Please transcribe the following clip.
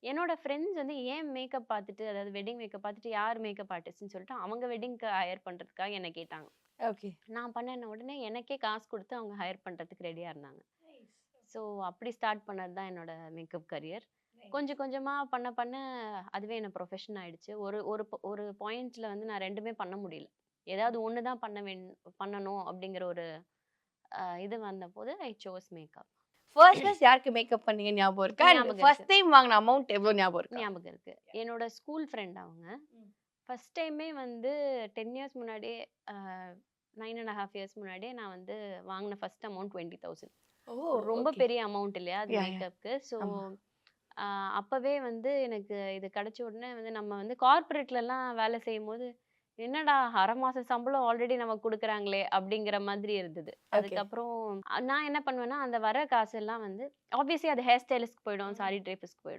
என்னோட ஃப்ரெண்ட்ஸ் வந்து ஏன் மேக்கப் பார்த்துட்டு, அதாவது வெட்டிங் மேக்கப் பார்த்துட்டு யார் மேக்கப் ஆர்டிஸ்ட்ன்னு சொல்லிட்டு அவங்க வெட்டிங்க்கு ஹையர் பண்றதுக்காக என்ன கேட்டாங்க. ஓகே. நான் பண்ணேன்ன உடனே எனக்கே காசு குடுத்து அவங்க ஹையர் பண்றதுக்கு ரெடியா இருந்தாங்க. நைஸ். ஸோ அப்படி ஸ்டார்ட் பண்ணது தான் என்னோட மேக்கப் கரியர். நைஸ். கொஞ்சம் கொஞ்சமா பண்ண பண்ண அதுவே என்ன ப்ரொஃபஷன் ஆயிடுச்சு. ஒரு பாயிண்ட்ல வந்து நான் 2மே பண்ண முடியல. ஏதாவது ஒண்ணு தான் பண்ணணும் அப்படிங்கிற ஒரு இது வந்தபோது ஐ சோஸ் மேக்கப். ஃபர்ஸ்ட் யாருக்கு மேக்கப் பண்ணீங்க ஞாபகம் இருக்கா? அண்ட் ஞாபகம் இருக்கு, ஃபர்ஸ்ட் டைம் வாங்குன அமௌண்ட் எவ்ளோ ஞாபகம் இருக்கா? ஞாபகம் இருக்கு. என்னோட ஸ்கூல் ஃப்ரெண்ட் அவங்க. ம். ஃபர்ஸ்ட் டைமே வந்து 10 இயர்ஸ் முன்னாடியே 9 1/2 இயர்ஸ் முன்னாடியே நான் வந்து வாங்குன ஃபர்ஸ்ட் அமௌண்ட் 20,000. ஓ! ரொம்ப ஓகே. பெரிய அமௌண்ட் இல்லையா? அது யாஹ்! மேக்கப்க்கு. ஸோ ஆமா. அப்பவே வந்து எனக்கு இது கிடைச்ச உடனே வந்து நம்ம வந்து கார்ப்பரேட்லலாம் வேலை செய்யும்போது, "என்னடா 1/2 மாசம் சம்பளம் ஆல்ரெடி நமக்கு குடுக்குறாங்களே!" அப்படிங்கிற மாதிரி இருந்தது. ஓகே. அதுக்கப்புறம் நான் என்ன பண்ணுவேன்னா, அந்த வர காசெல்லாம் வந்து ஆப்வியஸ்லி அது ஹேர் ஸ்டைலிஸ்ட்க்கு போயிடும், சாரி ட்ரேப்பர்ஸ்க்கு போயிடும்.